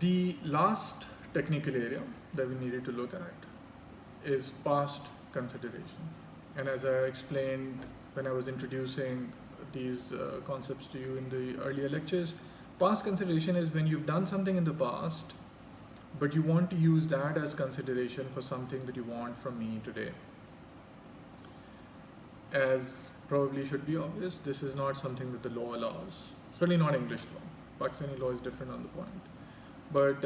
The last technical area that we needed to look at is past consideration. And as I explained when I was introducing these concepts to you in the earlier lectures, past consideration is when you've done something in the past, but you want to use that as consideration for something that you want from me today. As probably should be obvious, this is not something that the law allows. Certainly not English law. Pakistani law is different on the point. But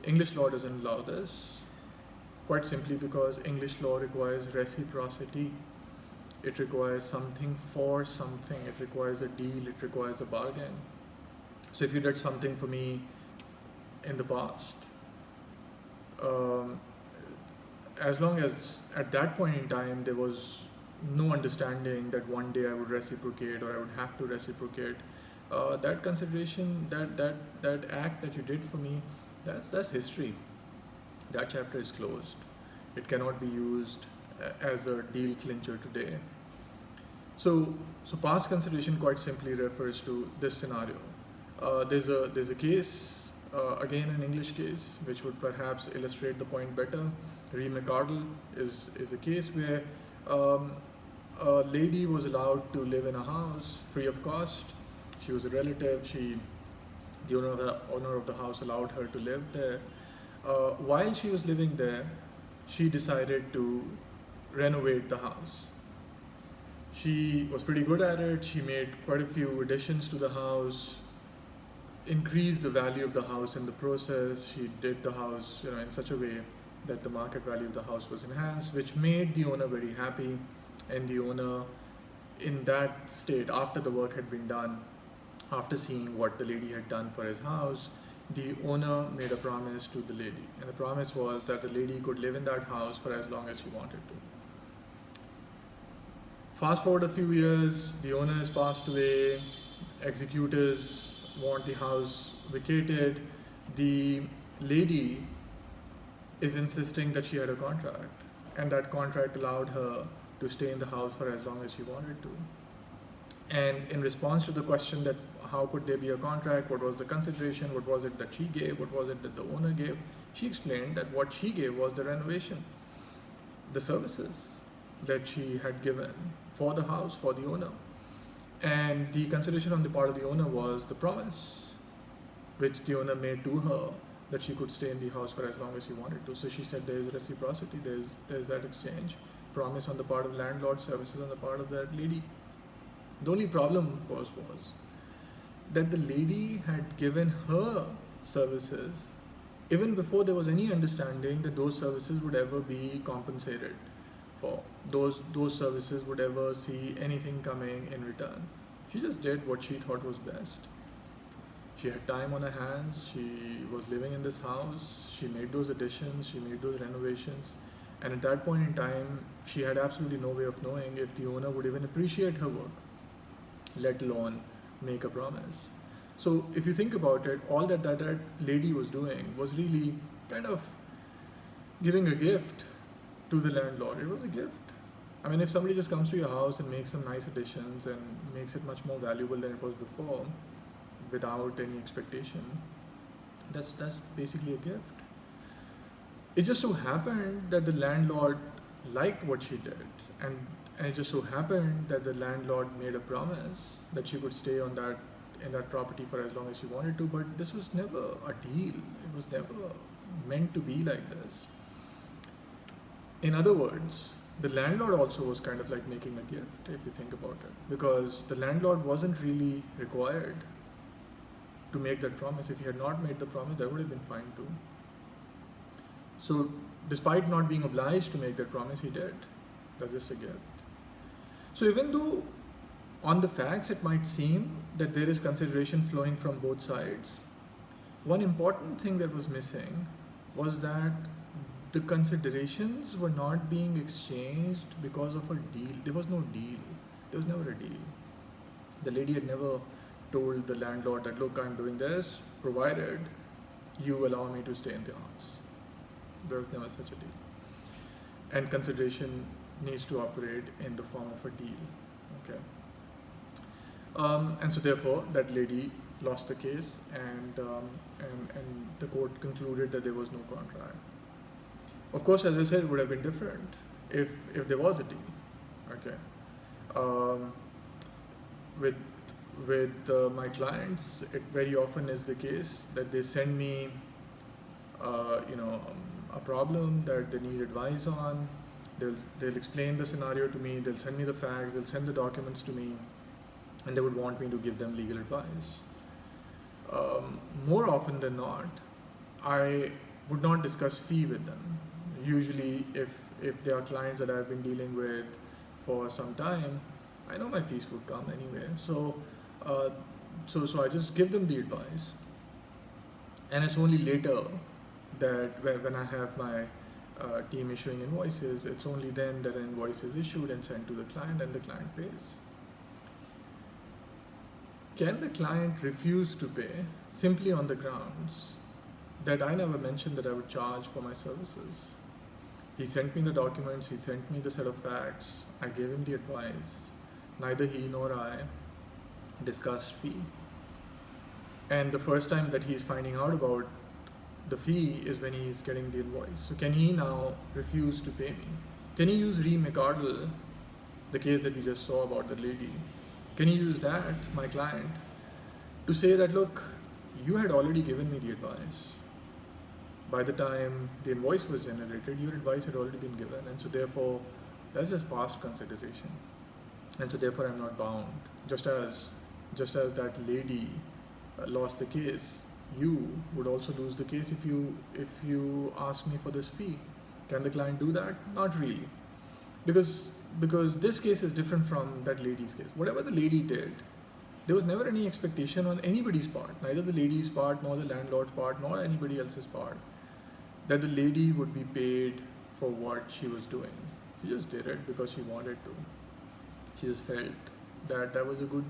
English law doesn't allow this, quite simply because English law requires reciprocity. It requires something for something. It requires a deal. It requires a bargain. So if you did something for me in the past, as long as at that point in time there was no understanding that one day I would reciprocate or I would have to reciprocate, that consideration, that act that you did for me, that's history. That chapter is closed. It cannot be used as a deal clincher today. So past consideration quite simply refers to this scenario. There's a case, again an English case, which would perhaps illustrate the point better. Ree McArdle is a case where a lady was allowed to live in a house free of cost. She was a relative. The owner of the house allowed her to live there. While she was living there, she decided to renovate the house. She was pretty good at it. She made quite a few additions to the house, increased the value of the house in the process. She did the house, in such a way that the market value of the house was enhanced, which made the owner very happy. And the owner, in that state, after the work had been done, after seeing what the lady had done for his house, the owner made a promise to the lady. And the promise was that the lady could live in that house for as long as she wanted to. Fast forward a few years, the owner has passed away, executors want the house vacated. The lady is insisting that she had a contract, and that contract allowed her to stay in the house for as long as she wanted to. And in response to the question that how could there be a contract, what was the consideration, what was it that she gave, what was it that the owner gave, she explained that what she gave was the renovation, the services that she had given for the house, for the owner. And the consideration on the part of the owner was the promise which the owner made to her that she could stay in the house for as long as she wanted to. So she said there is reciprocity, there's that exchange, promise on the part of landlord, services on the part of that lady. The only problem, of course, was that the lady had given her services even before there was any understanding that those services would ever be compensated for. Those services would ever see anything coming in return. She just did what she thought was best. She had time on her hands. She was living in this house. She made those additions. She made those renovations. And at that point in time, she had absolutely no way of knowing if the owner would even appreciate her work, let alone make a promise. So if you think about it, all that lady was doing was really kind of giving a gift to the landlord. It was a gift. I mean, if somebody just comes to your house and makes some nice additions and makes it much more valuable than it was before, without any expectation, that's basically a gift. It just so happened that the landlord liked what she did, and it just so happened that the landlord made a promise that she could stay in that property for as long as she wanted to. But this was never a deal. It was never meant to be like this. In other words, the landlord also was kind of like making a gift, if you think about it, because the landlord wasn't really required to make that promise. If he had not made the promise, that would have been fine too. So despite not being obliged to make that promise, he did. That's just a gift. So even though on the facts it might seem that there is consideration flowing from both sides, one important thing that was missing was that the considerations were not being exchanged because of a deal. There was no deal. There was never a deal. The lady had never told the landlord that, look, I'm doing this provided you allow me to stay in the house. There was never such a deal. And consideration needs to operate in the form of a deal. Okay. And so therefore that lady lost the case, and the court concluded that there was no contract. Of course, as I said, it would have been different if there was a deal. Okay. Um, with my clients, it very often is the case that they send me, a problem that they need advice on. They'll explain the scenario to me. They'll send me the facts. They'll send the documents to me, and they would want me to give them legal advice. More often than not, I would not discuss fee with them. Usually, if they are clients that I've been dealing with for some time, I know my fees would come anyway. So I just give them the advice, and it's only later that when I have my team issuing invoices, it's only then that an invoice is issued and sent to the client, and the client pays. Can the client refuse to pay simply on the grounds that I never mentioned that I would charge for my services? He sent me the documents, he sent me the set of facts, I gave him the advice. Neither he nor I discussed fee. And the first time that he's finding out about the fee is when he's getting the invoice. So can he now refuse to pay me? Can he use re McArdle, the case that we just saw about the lady? Can he use that, my client, to say that, look, you had already given me the advice. By the time the invoice was generated, your advice had already been given, and so therefore that's just past consideration. And so therefore I'm not bound. Just as that lady lost the case, you would also lose the case if you ask me for this fee. Can the client do that? Not really. Because this case is different from that lady's case. Whatever the lady did, there was never any expectation on anybody's part, neither the lady's part, nor the landlord's part, nor anybody else's part, that the lady would be paid for what she was doing. She just did it because she wanted to. She just felt that was a good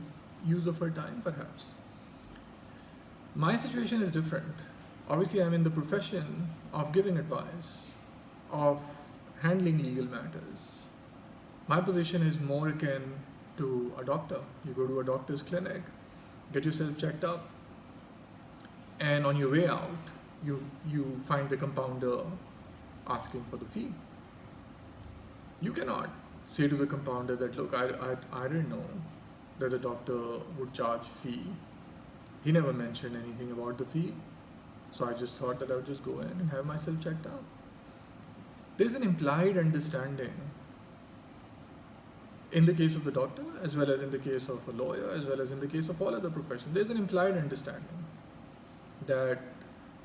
use of her time, perhaps. My situation is different. Obviously, I'm in the profession of giving advice, of handling legal matters. My position is more akin to a doctor. You go to a doctor's clinic, get yourself checked up, and on your way out, you find the compounder asking for the fee. You cannot say to the compounder that, look, I didn't know that the doctor would charge fee. He never mentioned anything about the fee, so I just thought that I would just go in and have myself checked up. There's an implied understanding in the case of the doctor, as well as in the case of a lawyer, as well as in the case of all other professions. There's an implied understanding that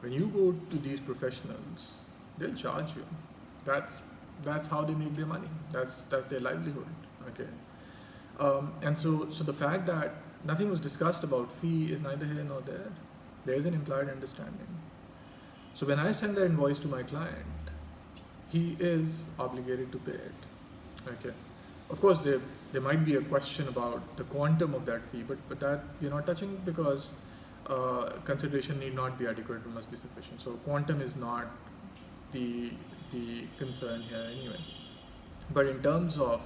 when you go to these professionals, they'll charge you. That's how they make their money. That's their livelihood. Okay, and so the fact that nothing was discussed about fee is neither here nor there. There is an implied understanding. So when I send the invoice to my client, he is obligated to pay it. Okay. Of course, there might be a question about the quantum of that fee, but that we're not touching because consideration need not be adequate, it must be sufficient. So quantum is not the concern here anyway. But in terms of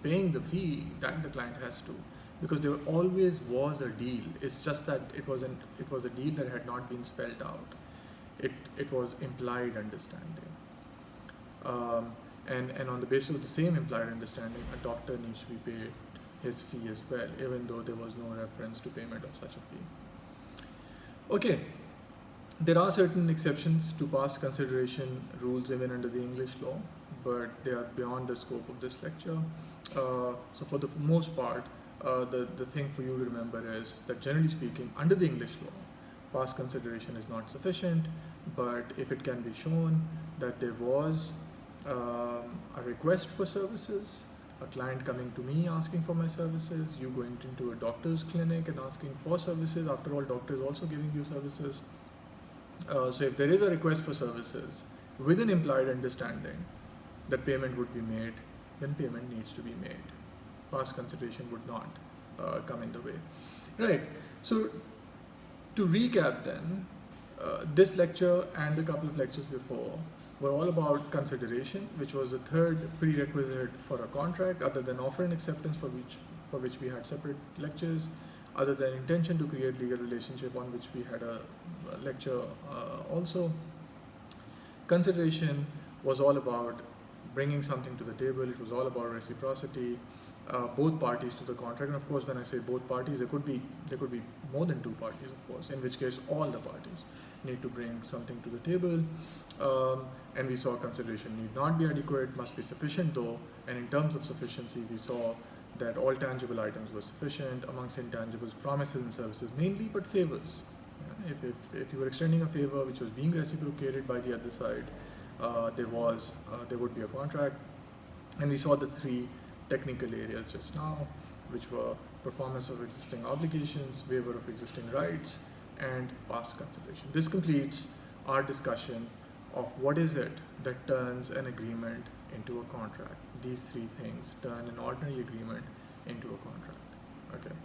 paying the fee, that the client has to, because there always was a deal. It's just that it was a deal that had not been spelled out. It was implied understanding. And on the basis of the same implied understanding, a doctor needs to be paid his fee as well, even though there was no reference to payment of such a fee. Okay, there are certain exceptions to past consideration rules even under the English law, but they are beyond the scope of this lecture. So for the most part, the thing for you to remember is that generally speaking, under the English law, past consideration is not sufficient, but if it can be shown that there was a request for services, a client coming to me asking for my services, you going into a doctor's clinic and asking for services. After all, doctor is also giving you services. So if there is a request for services with an implied understanding that payment would be made, then payment needs to be made. Past consideration would not come in the way. Right. So to recap then, this lecture and a couple of lectures before were all about consideration, which was the third prerequisite for a contract, other than offer and acceptance, for which we had separate lectures. other than intention to create legal relationship, on which we had a lecture also. Consideration was all about bringing something to the table. It was all about reciprocity, both parties to the contract. And of course, when I say both parties, there could be more than two parties, of course, in which case all the parties need to bring something to the table. And we saw consideration need not be adequate, must be sufficient though. And in terms of sufficiency, we saw that all tangible items were sufficient. Amongst intangibles, promises and services mainly, but favors. If you were extending a favor which was being reciprocated by the other side, there would be a contract. And we saw the three technical areas just now, which were performance of existing obligations, waiver of existing rights, and past consideration. This completes our discussion of what is it that turns an agreement into a contract. These three things turn an ordinary agreement into a contract. Okay.